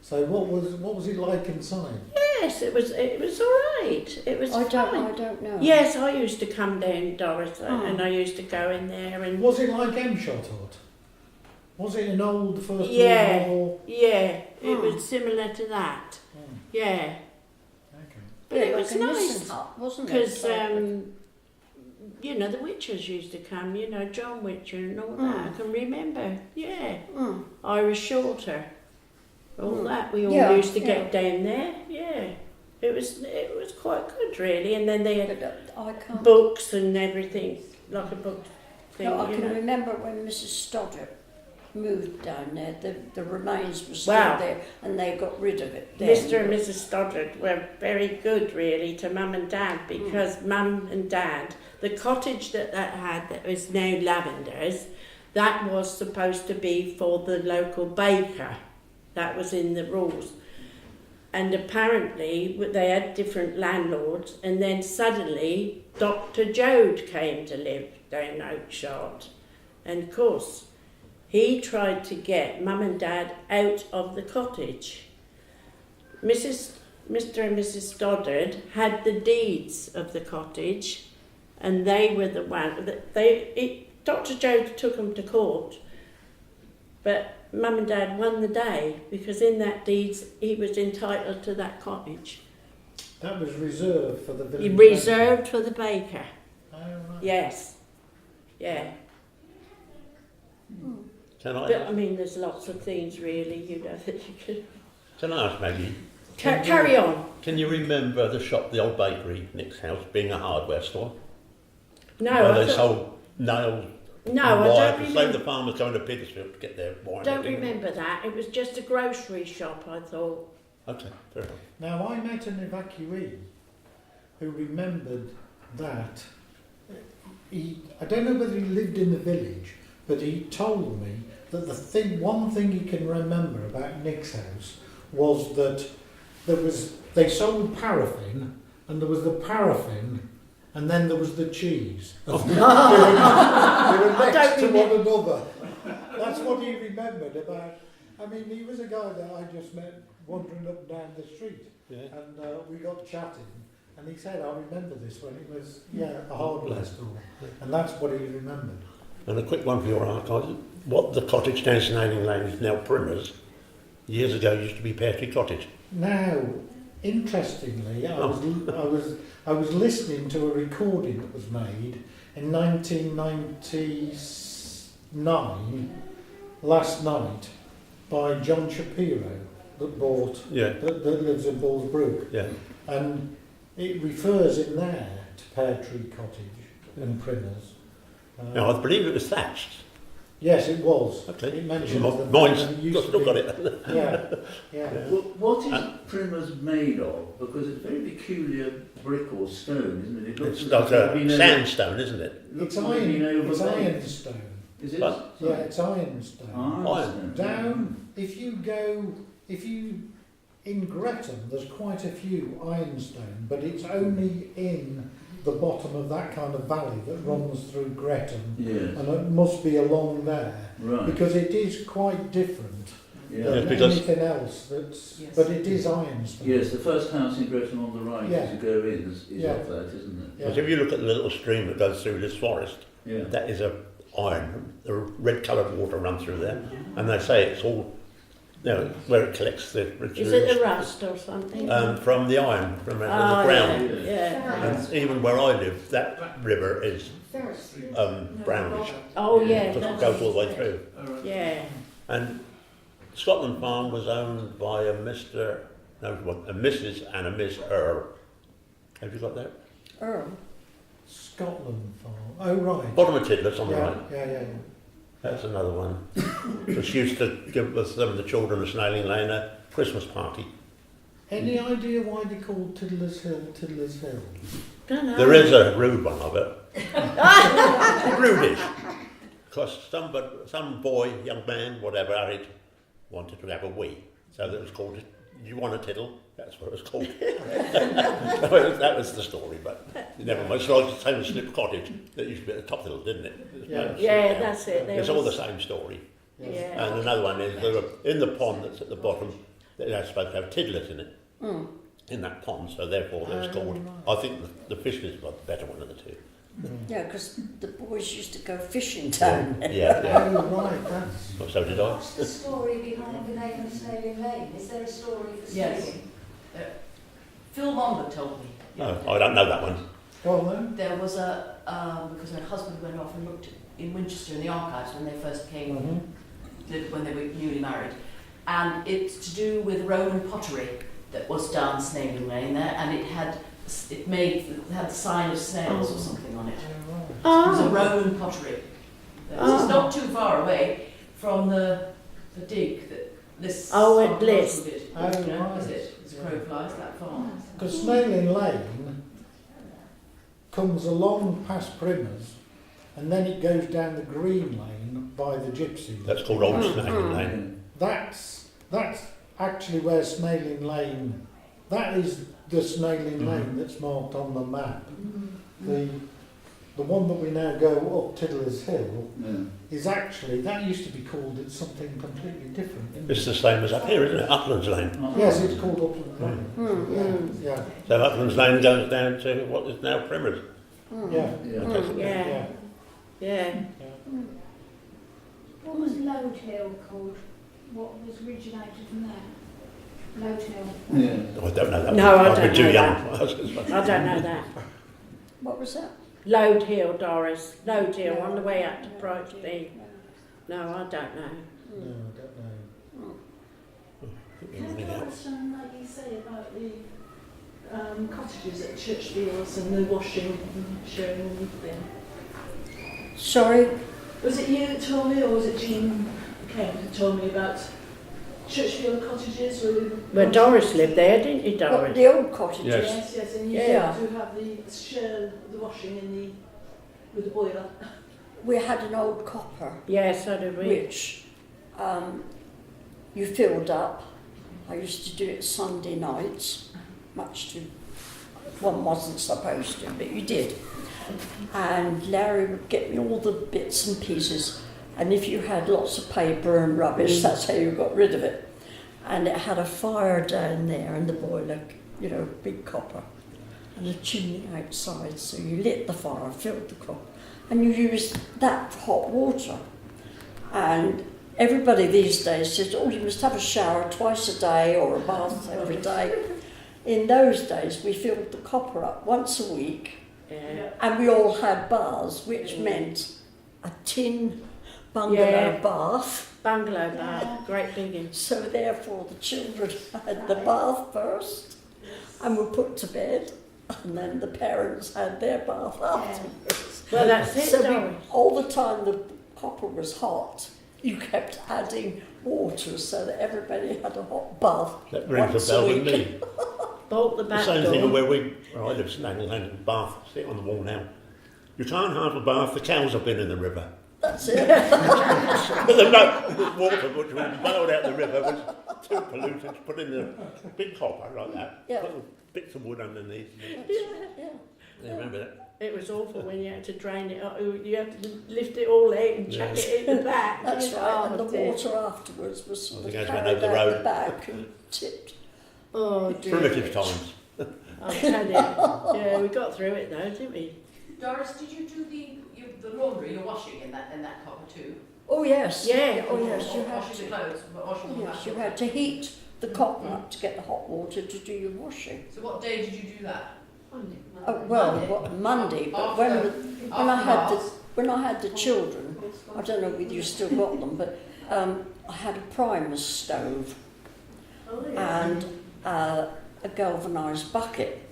So what was it like inside? Yes, it was all right. It was I fine. don't know. Yes, I used to come down, Doris, Oh. and I used to go in there and Was it like M-Shot Hut? Was it an old First Yeah. World War? yeah, it Hmm. was similar to that. Oh, Yeah, okay. but Yeah, it like was a nice Nissen hut, wasn't it? because Like- you know the Witchers used to come. You know John Witcher and all Hmm. that. I can remember. Yeah, Mm. Irish Shorter, all Hmm. that. We all Yeah, used to get yeah. down there. Yeah, it was quite good really. And then they had But I can't. books and everything, like a book thing. No, I you can know. remember when Mrs. Stoddart moved down there, the remains were still Wow. there and they got rid of it. Then. Mr. and Mrs. Stoddard were very good, really, to Mum and Dad because Mum and Dad, the cottage that had that was now Lavender's, that was supposed to be for the local baker. That was in the rules. And apparently they had different landlords, and then suddenly Dr. Jode came to live down Oakshott. And of course, he tried to get Mum and Dad out of the cottage. Mr. and Mrs. Stoddard had the deeds of the cottage, and they were the one that Dr. Joe took them to court, but Mum and Dad won the day because in that deeds he was entitled to that cottage. That was reserved for the village. Reserved for the baker. Oh, right. Yes. Yeah. Can But I I, mean, there's lots of things really, you know, that you could can I ask Maggie, carry on. can you remember the shop, the old bakery, Nick's house, being a hardware store? No, Where I they thought- sold nails no, and I wire don't to save remember. the farmers going to Petersfield to get their wine. Don't didn't they? remember that. It was just a grocery shop, I thought. Okay, fair enough. Now, I met an evacuee who remembered that I don't know whether he lived in the village, but he told me that one thing he can remember about Nick's house was that they sold paraffin, and there was the paraffin, and then there was the cheese. they were next to one another. That's what he remembered about. I mean, he was a guy that I just met wandering up and down the street, Yeah. and we got chatting, and he said, I remember this when it was, a hardware store, and that's what he remembered. And a quick one for your archives. What the cottage down St Ailing Lane is now Primmer's, years ago used to be Pear Tree Cottage. Now, interestingly, I was listening to a recording that was made in 1999 last night by John Shapiro that lives in Ballsbrook, Yeah. and it refers in there to Pear Tree Cottage and Primmer's. Now, I believe it was thatched. Yes, it was. Okay. It mentions that Mine's it used to still be- got it. Yeah. What is Primmer's made of? Because it's very peculiar brick or stone, isn't it? It looks It's as like if a it's been sandstone, isn't it? It's looks as if it's been iron. It's overlaid. ironstone. Is it? What? Yeah, it's ironstone. Ironstone. Down, if you in Gretton, there's quite a few ironstone, but it's only in the bottom of that kind of valley that runs through Gretton, Yes. and it must be along there, Right. because it is quite different Yeah. than Yes, because- anything else. Yes. But it is ironstone. Yes, the first house in Gretton on the right Yeah. as you go in is Yeah. of that, isn't it? Yeah. Because if you look at the little stream that goes through this forest, Yeah. that is a iron, the red coloured water runs through there, and they say it's all No, where it collects the Is it the rust or something? from the iron, from the Oh, ground. yeah. And even where I live, that river is Ferris. brownish. Oh, yeah. It that's- goes all the way through. Yeah. And Scotland Farm was owned by a Mrs. and a Miss Earl. Have you got that? Earl. Scotland Farm. Oh, right. Bottom of Tidless on the Yeah, right. yeah. That's another one. So she used to give some of the children of Snailing Lane a Christmas party. Any idea why they called Tiddler's Hill Tiddler's Hill? Don't know. There is a rude one of it. Rudish. Because some boy, young man, whatever age, wanted to have a wee. So that was called, you want a tiddle? That's what it was called. That was the story, but never mind. It's like the same as Slip Cottage. That used to be at the top hill, didn't it? Yeah, that's it. There It's all the was- same story. Yeah. And another one is in the pond that's at the bottom, they're supposed to have tiddlers in it. In that pond, so therefore it was called. I think the fishes were the better one of the two. Yeah, because the boys used to go fishing down there. Yeah. Oh, right, that's... Well, so did I. What's the story behind the name of Snailing Lane? Is there a story for Yes. Snailing? Phil Longer told me. No, I don't know that one. Go on then. There was because her husband went off and looked in Winchester in the archives when they first came, when they were newly married. And it's to do with Roman pottery that was done Snailing Lane there, and it had the sign of snails or something on it. It was a Roman pottery. It's not too far away from the dig that this at Bliss. did. Oh, right. Is it? It's crow flies that far. Because Snailing Lane comes along past Primmer's and then it goes down the Green Lane by the Gypsy. That's called Old Snailing Lane. That's actually where Snailing Lane, that is the Snailing Lane that's marked on the map. The one that we now go up Tiddler's Hill is actually, that used to be called something completely different. Didn't It's it? the same as up here, isn't it? Uplands Lane. Yes, it's called Upland Lane. Yeah, So Uplands Lane goes down to what is now Primrose. yeah, Yeah. Yeah. What was Load Hill called? What was originated from there? Load Hill. I don't know that No, one. I I'd don't be too know young. I don't know that. What was that? Load Hill, Doris. Load Hill, on the way up to Brighton. No, I don't know. no, I don't know. Can Dawson, like you say, about the cottages at Churchfields and the washing and sharing and everything? Sorry? Was it you that told me, or was it Jean Kemp that told me about Churchfield cottages? Well, Doris lived there, didn't you, What, Doris? the old cottages? Yes. Yes, and you Yeah. said to have share the washing with the boiler. We had an old copper, Yeah, so did we. which you filled up. I used to do it Sunday nights, much to one wasn't supposed to, but you did. And Larry would get me all the bits and pieces, and if you had lots of paper and rubbish, that's how you got rid of it. And it had a fire down there in the boiler, big copper, and a chimney outside, so you lit the fire, filled the copper, and you used that for hot water. And everybody these days says, oh, you must have a shower twice a day or a bath every day. In those days, we filled the copper up once a week, Yeah. and we all had baths, which meant a tin bungalow Yeah. bath. Bungalow bath, great digging. So therefore, the children had the bath first and were put to bed, and then the parents had their bath afterwards. Well, that's it, So Doris. all the time the copper was hot, you kept adding water so that everybody had a hot bath. That rings once a bell with week. me. Bolt the The back same door. thing where I live Snailing Lane in Bath, sit on the wall now. You can't have a bath, the cows have been in the river. That's it. But the water which was bowed out the river was too polluted to put in the big copper like that. Yeah. Put bits of wood underneath. Yeah. You remember that? It was awful when you had to drain it. You had to lift it all out and chuck it in the back. That's right, and the dear. water afterwards was sort I of think I went carried over the out road. the back and tipped. Oh dear. Primitive times. I'll tell you. Yeah, we got through it though, didn't we? Doris, did you do the laundry, your washing in that copper too? Oh yes. Yeah. Oh yes. You had washing to. the clothes, washing them Yes, back. you had to heat the cotton up to get the hot water to do your washing. So what day did you do that? Oh well, Monday. But when I had the children, I don't know whether you still got them, but I had a Primus stove and a galvanised bucket.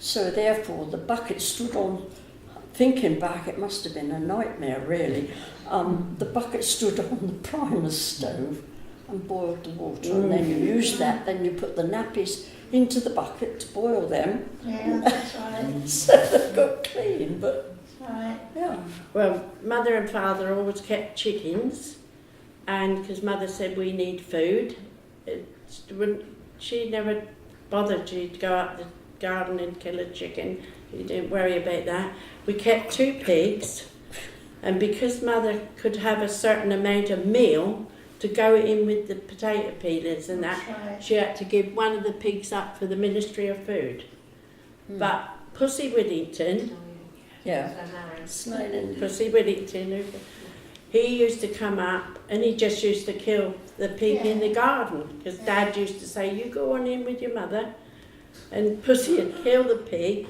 So therefore, the bucket stood on. Thinking back, it must have been a nightmare, really. The bucket stood on the Primus stove and boiled the water, and then you used that. Then you put the nappies into the bucket to boil them. Yeah, that's right. So they got clean, but That's right. yeah. Well, Mother and Father always kept chickens, and because Mother said we need food, she never bothered. She'd go up the garden and kill a chicken. She didn't worry about that. We kept 2 pigs, and because Mother could have a certain amount of meal to go in with the potato peelers and that, That's right. she had to give one of the pigs up for the Ministry of Food. But Pussy Whittington, Yeah. Smiling. Pussy Whittington, he used to come up and he just used to kill the pig in the garden, because Dad used to say, you go on in with your mother, and Pussy would kill the pig,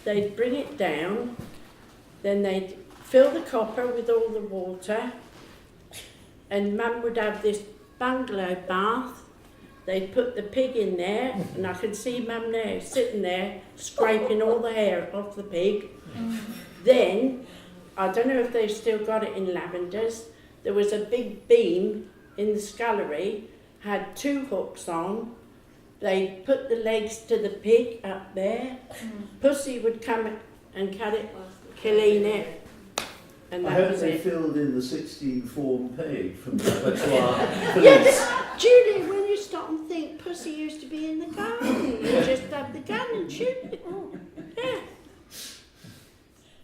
they'd bring it down, then they'd fill the copper with all the water, and Mum would have this bungalow bath. They'd put the pig in there, and I can see Mum now sitting there scraping all the hair off the pig. Then, I don't know if they've still got it in Lavenders, there was a big beam in the scullery, had 2 hooks on. They put the legs to the pig up there. Pussy would come and cut it, clean it, and I that hope was they it. filled in the 16 form page from the repertoire. Yeah, but Julie, when you stop and think, Pussy used to be in the garden. You just have the gun and shoot it. Yeah.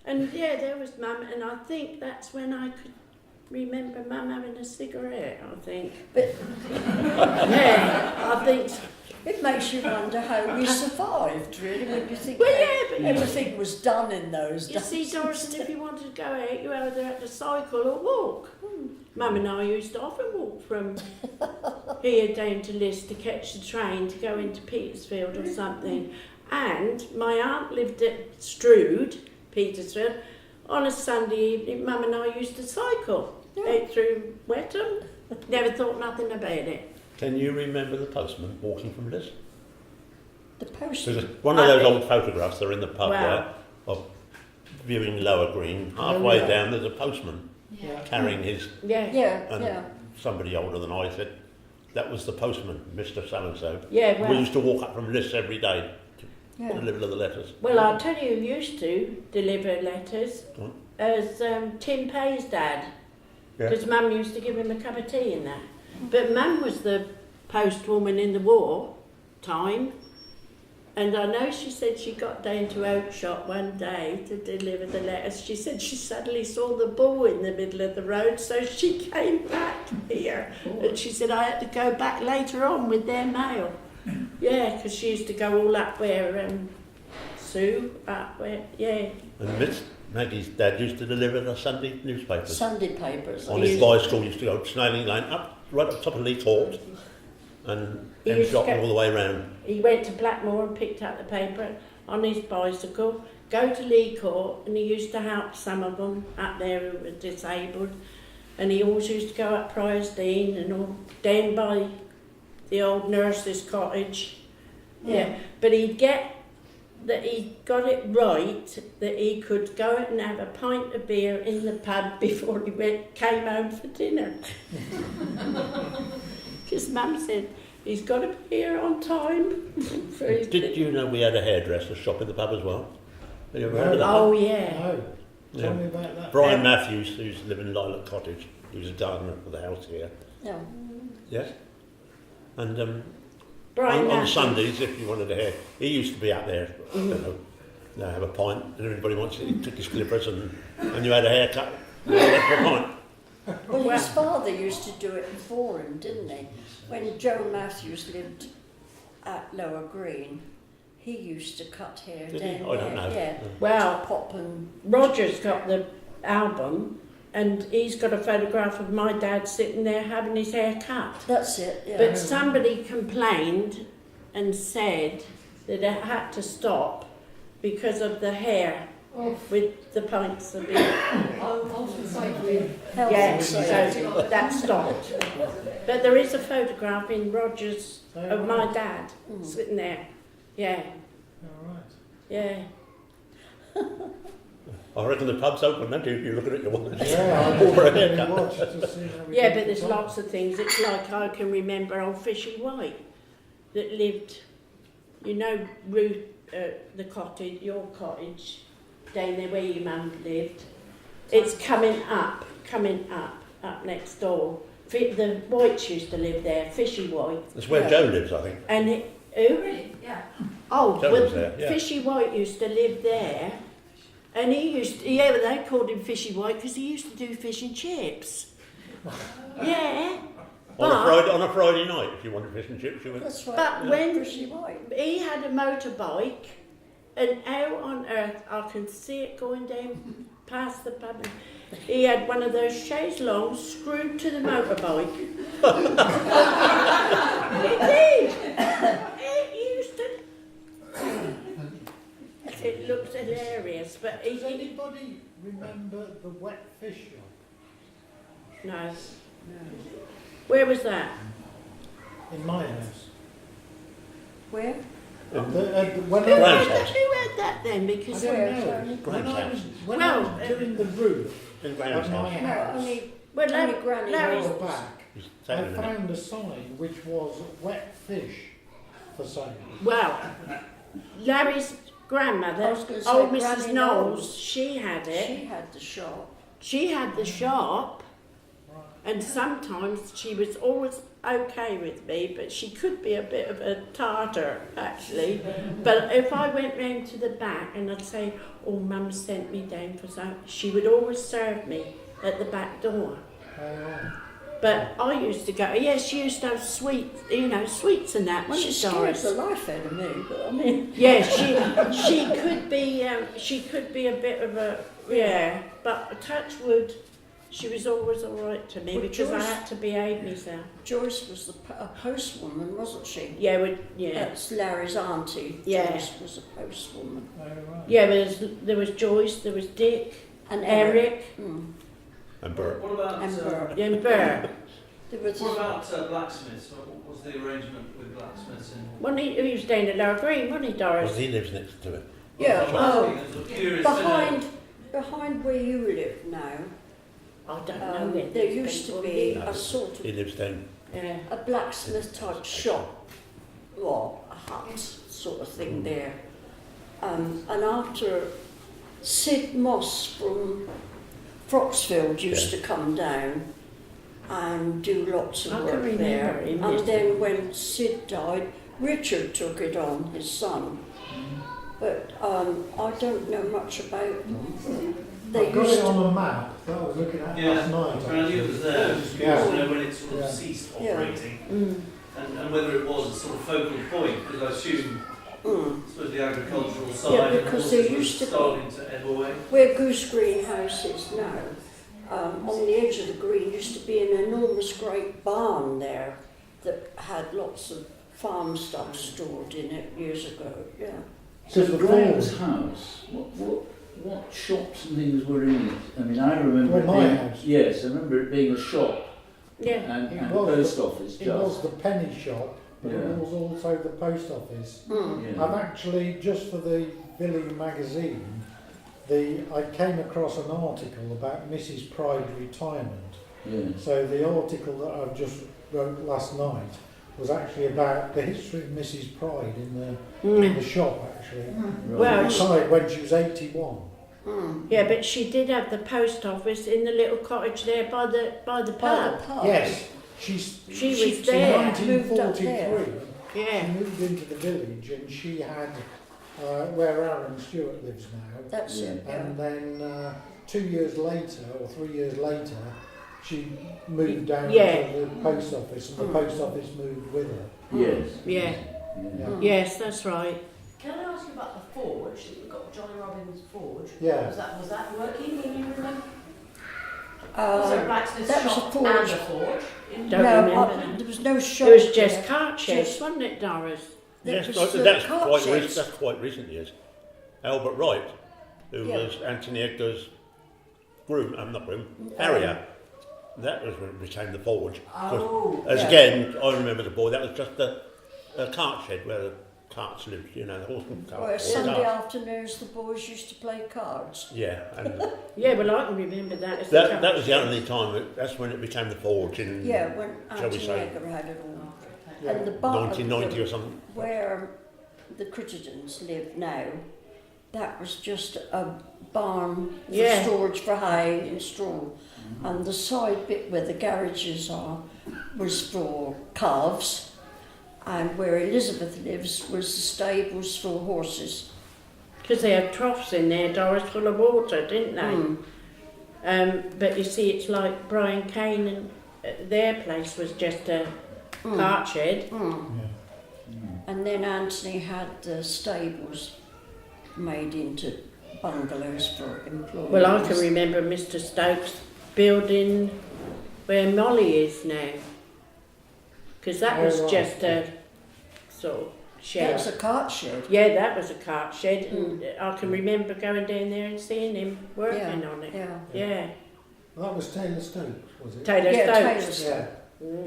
And yeah, there was Mum, and I think that's when I could remember Mum having a cigarette, I think. But Yeah, I think so. it makes you wonder how we survived, really, when you think Well, how yeah, but everything was done in those you days. see, Doris, if you wanted to go out, you either had to cycle or walk. Mum and I used to often walk from here down to Liss to catch the train to go into Petersfield or something. And my aunt lived at Strood, Petersfield. On a Sunday evening, Mum and I used to cycle out through Wetham. Never thought nothing about it. Can you remember the postman walking from Liss? The post. There's one of those old photographs, they're in the pub Wow. there, of viewing Lower Green. Halfway yeah. down, there's a postman Yeah. carrying his, Yeah, Yeah, and yeah. somebody older than I said, that was the postman, Mr. So-and-so. yeah, We well, used to walk up from Liss every day to Yeah. deliver the letters. well, I'll tell you who used to deliver letters Hmm? as Tim Pay's dad. Yeah. Because Mum used to give him a cup of tea and that. But Mum was the postwoman in the war time, and I know she said she got down to Oakshott one day to deliver the letters. She said she suddenly saw the bull in the middle of the road, so she came back here. And she said I had to go back later on with their mail. Yeah, because she used to go all up where Sue, up where, yeah. And Miss Maggie's dad used to deliver the Sunday newspapers. Sunday papers. On his bicycle, used to go snailing lane up, right up top of Lee Court, and He then used to shot go- all the way round. He went to Blackmore and picked up the paper on his bicycle, go to Lee Court, and he used to help some of them up there who were disabled. And he always used to go up Prior's Dean and all down by the old nurse's cottage. Yeah. But he'd get that he got it right that he could go out and have a pint of beer in the pub before he came home for dinner. Because Mum said he's got to be here on time. for his Did you know we had a hairdresser shop in the pub as well? Have you ever heard of that? Oh yeah. No, tell Yeah. me about that. Brian Matthews, who used to live in Lilac Cottage, he was a gardener for the house here. Yeah. Yes. And Brian on Matthews. Sundays, if you wanted to hear, he used to be out there, you know, have a pint, and everybody wants it. He took his clippers and you had a haircut. You went for a pint. Well, his father used to do it before him, didn't he? When Joe Matthews lived at Lower Green, he used to cut hair Did he? down I don't there. know. Yeah. Well, Pop and Roger's got the album, and he's got a photograph of my dad sitting there having his hair cut. That's it, yeah. But somebody complained and said that it had to stop because of the hair with the pints of beer. Health and safety. Yeah, so that stopped. But there is a photograph in Rogers of my dad sitting there. Yeah, All right. yeah. I reckon the pub's open, don't you, if you're looking at your watch? Yeah, I Over a really haircut. watched to see how we Yeah, did but there's the lots of things. It's like I can remember old Fishy White that lived, you know, Ruth, the cottage, your cottage, down there where your mum lived. It's coming up next door. The Whites used to live there, Fishy White. That's where Joe lives, I think. And who? Really? Yeah. Oh, Joe well, lives there, yeah. Fishy White used to live there. And he used to, yeah, they called him Fishy White because he used to do fish and chips. Yeah. On a Friday night, if you wanted fish and chips, you went. That's right. But when Fishy White. he had a motorbike, and out on earth, I can see it going down past the pub. He had one of those chaise longues screwed to the motorbike. He did. It used to. It looks hilarious, but Does anybody remember the wet fish shop? no. Where was that? In my house. Where? When Who Graham's had, house. who had that then? Because I don't know. Tony? When I was doing the roof In of Graham's my house. No, house, only well, Only Granny at Larry's, the back, He's I saying it. found a sign which was wet fish for sale. well, Larry's I grandmother, was gonna say old Mrs. Granny Knowles, Knowles. she had it. she had the shop. She had the shop, and sometimes she was always okay with me, but she could be a bit of a tartar, actually. But if I went round to the back and I'd say, oh, Mum sent me down for something, she would always serve me at the back door. But I used to go, yes, she used to have sweets, you know, sweets and that, wasn't She it, scared Doris? the life out of me, but I mean... Yeah, she could be a bit of a, yeah, but touch wood, she was always all right to me Well, because I Joyce- had to behave myself. Joyce was a postwoman, wasn't she? Yeah, yeah. That's Larry's auntie. Yeah. Joyce was a postwoman. Yeah, there was Joyce, there was Dick, And Eric, And Bert. What about And Bert. and Bert. There was what about blacksmiths? What was the arrangement with blacksmiths? Wasn't he was down at Lower Green, wasn't he, Doris? Well, he lives next to it. Yeah, I'm curious to know. behind where you live now, I don't know. where there these used to people be live. a sort He of lives down. Yeah. a blacksmith type shop, or a hut sort of thing there. And after Sid Moss from Froxfield used to come down and do lots of I can work remember there. him, And yes. then when Sid died, Richard took it on, his son. But I don't know much about them. They I've got used it to, on a map that I was looking at last night. I knew it was there. I was curious Yeah. to know when it sort of Yeah. ceased Yeah. operating Mm. and whether it was a sort of focal point, because I assume I suppose the agricultural side Yeah, and because horses there was used to be- starting to ebb away. where Goose Green House is now, on the edge of the green used to be an enormous great barn there that had lots of farm stuff stored in it years ago. Yeah. So Just the the Graham's falls. house, what shops and things were in it? I mean, I remember Well, my it being, house. yes, I remember it being a shop Yeah. and It a was post the- office It was just. the penny shop, but Yeah. it was also the post office. Yeah. I've actually, just for the Village magazine, I came across an article about Mrs. Pride's retirement. Yeah. So the article that I've just wrote last night was actually about the history of Mrs. Pride in the shop, actually. Well, Right. She died when she was 81. yeah, but she did have the post office in the little cottage there by the By pub. the pub. Yes, she was there. In Moved up 1943, there. she Yeah. moved into the village and she had, where Aaron Stewart lives now, That's it. Yeah. and then 2 years later, or 3 years later, she moved down Yeah. to the post office, and the post office moved with her. Yes. Yeah. Yeah. Yes, that's right. Can I ask you about the forge? We've got Johnny Robbins' forge. Yeah. Was that working when you remember? Was it right to the that was shop a and forge. a forge? Don't remember that. There was no shop. It was just there. cart sheds, Just- wasn't it, Doris? Yes, was the that's cart quite sheds. that's quite recent years. Albert Wright, who Yeah. was Anthony Edgar's groom, farrier. That was when it became the forge. 'Cause Oh, as yeah. again, I remember the boy. That was just a cart shed where the carts lived. You know, the horse and cart. Where horse Sunday cart. afternoons the boys used to play cards. Yeah, and Yeah, well, I can remember that. As that was the only time. That's when it became the forge in. Yeah, when Shall we Anthony say- Edgar had it all. Yeah. And the barn 1990 or something. where the Critterdens live now, that was just a barn for Yeah. storage for hay and straw. And the side bit where the garages are was for calves, and where Elizabeth lives was the stables for horses. Because they had troughs in there, Doris, full of water, didn't they? But you see, it's like Brian Kane and their place was just a cart shed. And then Anthony had the stables made into bungalows for employees. Well, I can remember Mr. Stokes building where Molly is now. Because that was right. just a sort of shed. That was a cart shed. Yeah, that was a cart shed, and I can remember going down there and seeing him working on it. Yeah. Yeah. That was Taylor Stokes, was it? Taylor Yeah, Stokes. Taylor Stokes.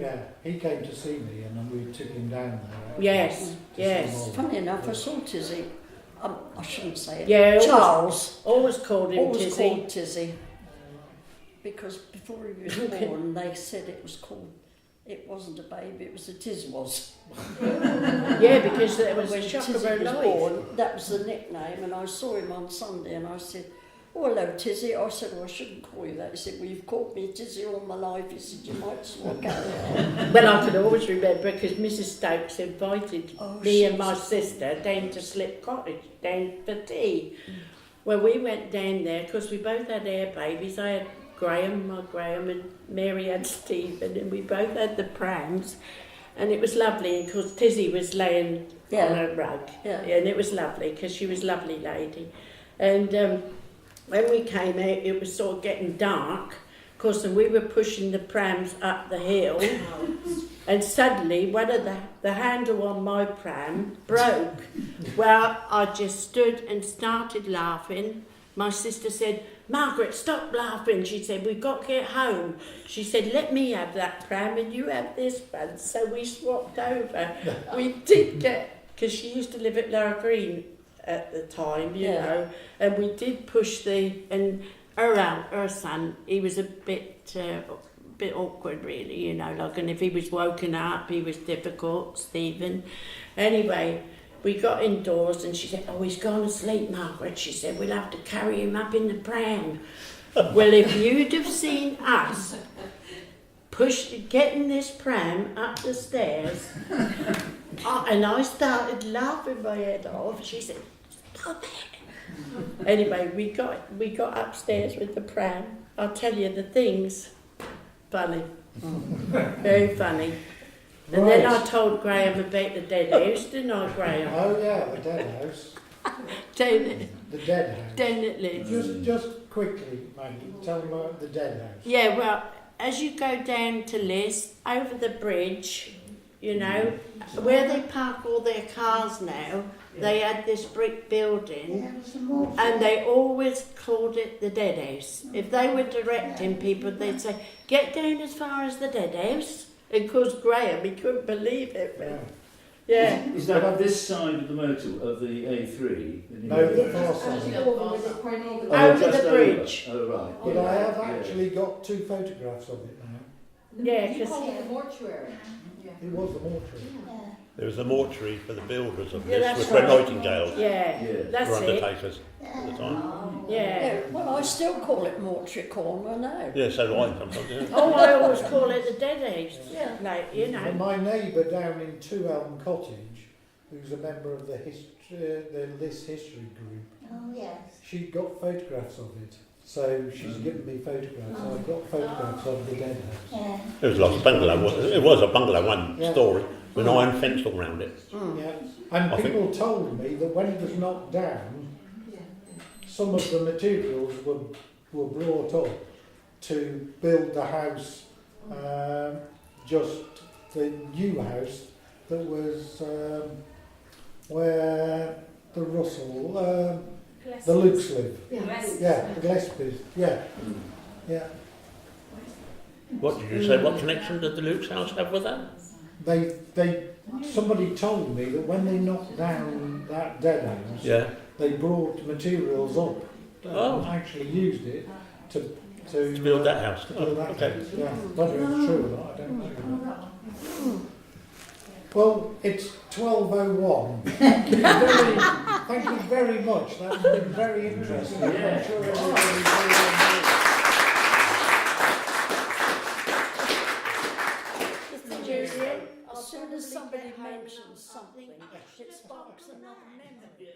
Yeah, he came to see me and then we took him down there. actually, Yes, to see yes. Molly. Funny enough, I saw Tizzy. I shouldn't say it. Yeah, Charles. Always called him Always Tizzy. called Tizzy. Because before he was born, they said it was called. It wasn't a baby, it was a Tizwas. Yeah, because there was When a shock of Tizzy her was life. born, that was the nickname, and I saw him on Sunday, and I said, "Oh, hello, Tizzy." I said, "Well, I shouldn't call you that." He said, "Well, you've called me Tizzy all my life." He said, "You might as well carry on." Well, I can always remember because Mrs. Stokes invited Oh, me and my she's- sister down to Slip Cottage, down for tea. Well, we went down there because we both had air babies. I had Graham, and Mary had Stephen, and we both had the prams. And it was lovely because Tizzy was laying on a rug. Yeah. And it was lovely because she was a lovely lady. And when we came out, it was sort of getting dark. Of course, and we were pushing the prams up the hill. And suddenly, one of the handle on my pram broke. Well, I just stood and started laughing. My sister said, "Margaret, stop laughing." She said, "We've got to get home." She said, "Let me have that pram and you have this one." So we swapped over. We did get, because she used to live at Lower Green at the time, you Yeah. know, and we did push and her son, he was a bit awkward really, you know, like, and if he was woken up, he was difficult, Stephen. Anyway, we got indoors and she said, "Oh, he's gone to sleep, Margaret." She said, "We'll have to carry him up in the pram." Well, if you'd have seen us getting this pram up the stairs, and I started laughing my head off. She said, "Stop it." Anyway, we got upstairs with the pram. I'll tell you the things. Funny. Very funny. And then I told Graham about the dead house, didn't I, Graham? Oh yeah, the dead house. Down The dead house. it lives. Just quickly, Maggie, tell them about the dead house. Yeah, well, as you go down to Liz, over the bridge, you know, where they park all their cars now, they had this brick building, and they always called it the dead house. If they were directing people, they'd say, "Get down as far as the dead house." And of course, Graham, he couldn't believe it. Yeah. Yeah. Is that this side of the motor of the A3? No, the far side. Over just the bridge. Oh, right. But yeah, I have yeah. actually got 2 photographs of it now. Yeah, You 'cause- call it the mortuary. It was the mortuary. There was a mortuary for the builders of Yeah, this, that's which were right. nightingales. Yeah, Yeah. that's Were it. undertakers at the time. Yeah. Yeah, well, I still call it Mortuary Corner now. Yeah, so do I sometimes. Yeah. Oh, I always call it the dead house. Yeah. Like, you And know. my neighbour down in Two Elm Cottage, who's a member of the Liz History group, Oh, yes. she'd got photographs of it. So she's given me photographs. I've got photographs of the dead house. Yeah. It was like a bungalow. It was a bungalow, one Yeah. story, with an iron fence all round it. Yeah. And I think- people told me that when it was knocked down, some of the materials were brought up to build the house, just the new house that was where the Russell, the Lukes live. Yeah, the Gillespies. Yeah, yeah. What did you say? What connection did the Luke's house have with that? Somebody told me that when they knocked down that dead house, Yeah. they brought materials up and actually used it to build that house. To build that Okay. house. Yeah, whether it's true or not, I don't know. Well, it's 12:01. Thank you very much. That's been very interesting. I'm sure everybody's very enjoyed it. As soon as somebody mentions something, it sparks another memory.